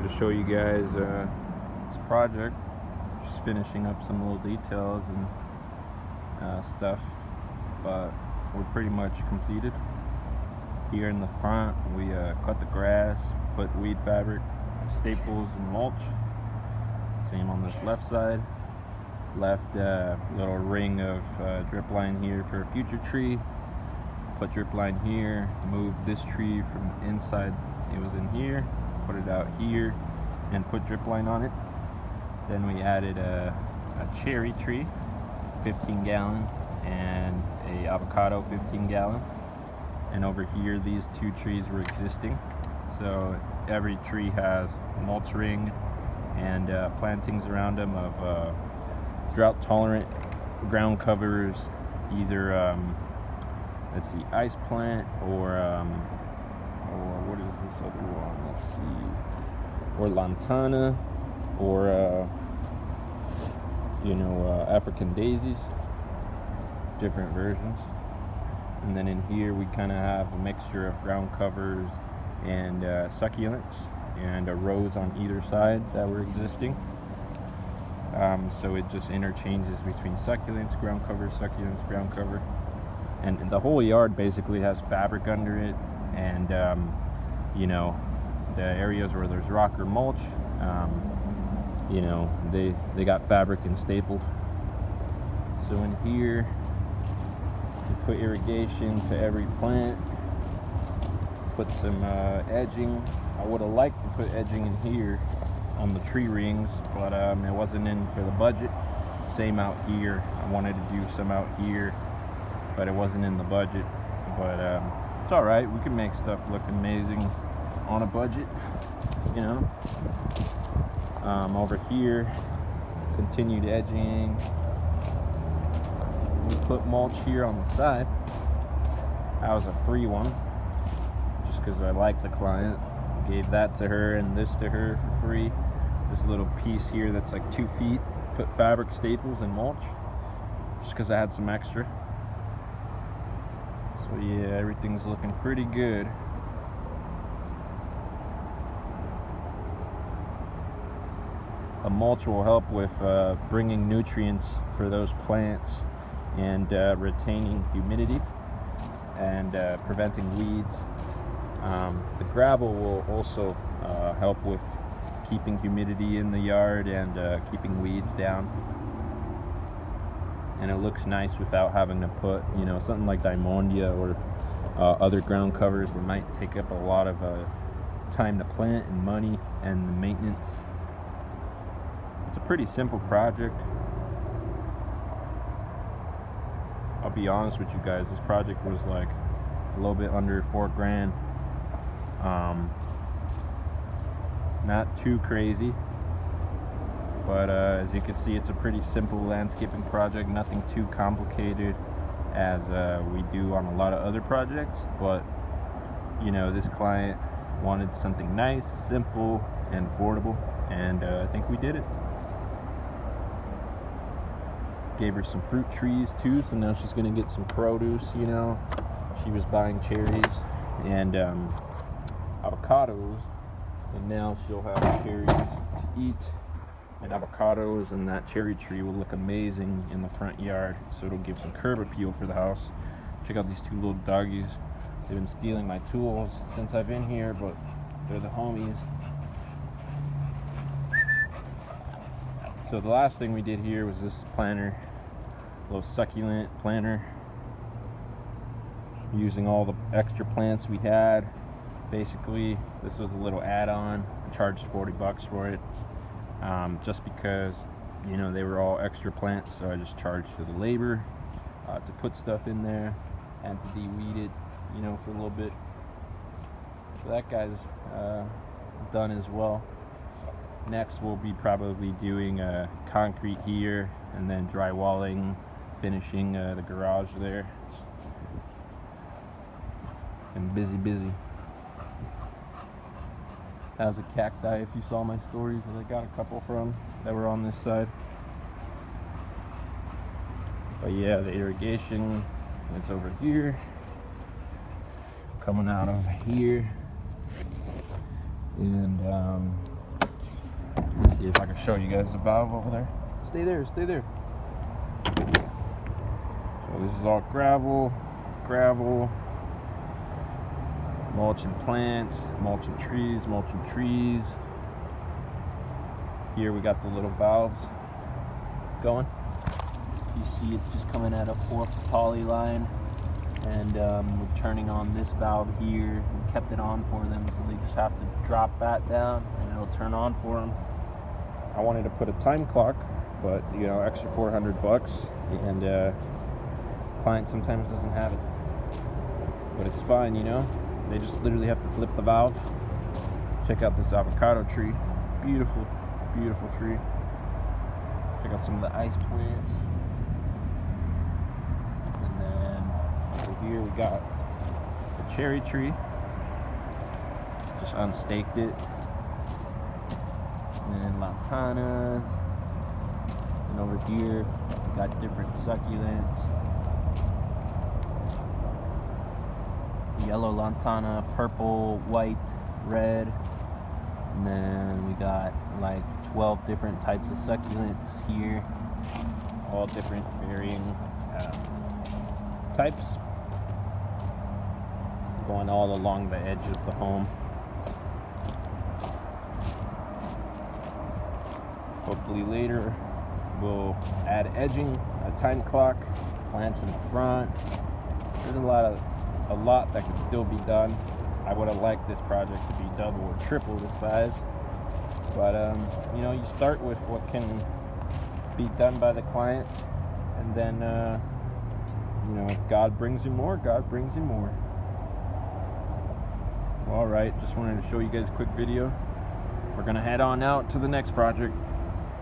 wanted to show you guys this project. Just finishing up some little details and stuff, but we're pretty much completed. Here in the front, we cut the grass, put weed fabric, staples, and mulch. Same on this left side. Left a little ring of drip line here for a future tree. Put drip line here. Moved this tree from inside. It was in here. Put it out here and put drip line on it. Then we added a cherry tree, 15 gallon, and a avocado, 15 gallon. And over here, these two trees were existing. So every tree has mulch ring and plantings around them of drought tolerant ground covers, either let's see, ice plant or what is this other one? Let's see, or lantana, or African daisies, different versions. And then in here we kind of have a mixture of ground covers and succulents, and a rows on either side that were existing. So it just interchanges between succulents, ground cover, succulents, ground cover. And the whole yard basically has fabric under it, and the areas where there's rock or mulch, they got fabric and stapled. So in here we put irrigation to every plant, put some edging. I would have liked to put edging in here on the tree rings, but it wasn't in for the budget. Same out here. I wanted to do some out here, but it wasn't in the budget. But it's all right. We can make stuff look amazing on a budget, Over here, continued edging. We put mulch here on the side. That was a free one, just because I like the client. Gave that to her and this to her for free. This little piece here that's like 2 feet. Put fabric, staples, and mulch, just because I had some extra. So yeah, everything's looking pretty good. A mulch will help with bringing nutrients for those plants and retaining humidity and preventing weeds. The gravel will also help with keeping humidity in the yard and keeping weeds down. And it looks nice without having to put, something like Diamondia or other ground covers that might take up a lot of time to plant and money and the maintenance. It's a pretty simple project. I'll be honest with you guys, this project was like a little bit under $4,000. Not too crazy, but as you can see, it's a pretty simple landscaping project, nothing too complicated as we do on a lot of other projects. But this client wanted something nice, simple, and affordable, and I think we did it. Gave her some fruit trees too, so now she's gonna get some produce. She was buying cherries and avocados, and now she'll have cherries to eat and avocados, and that cherry tree will look amazing in the front yard, so it'll give some curb appeal for the house. Check out these two little doggies. They've been stealing my tools since I've been here, but they're the homies. So the last thing we did here was this planter, little succulent planter, using all the extra plants we had. Basically, this was a little add-on. I charged $40 for it, just because they were all extra plants, so I just charged for the labor to put stuff in there and to de-weed it, for a little bit. So that guy's done as well. Next, we'll be probably doing concrete here, and then drywalling, finishing the garage there. And busy. That was a cacti, if you saw my stories, that I got a couple from that were on this side. But yeah, the irrigation, it's over here, coming out over here, and See if I can show you guys the valve over there. Stay there, stay there. So this is all gravel, mulching plants, mulching trees. Here we got the little valves going. You see it's just coming at a 4th poly line, and we're turning on this valve here. We kept it on for them, so they just have to drop that down and it'll turn on for them. I wanted to put a time clock, but you know, extra $400, and client sometimes doesn't have it, but it's fine, you know. They just literally have to flip the valve. Check out this avocado tree, beautiful tree. Check out some of the ice plants. And then over here we got the cherry tree. Just unstaked it. And then lantanas. And over here we got different succulents. Yellow lantana, purple, white, red. And then we got like 12 different types of succulents here, all different varying types, going all along the edge of the home. Hopefully later we'll add edging, a time clock, plants in front. There's a lot that can still be done. I would have liked this project to be double or triple the size, but you know, you start with what can be done by the client, and then you know, if God brings you more, God brings you more. All right, just wanted to show you guys a quick video. We're gonna head on out to the next project.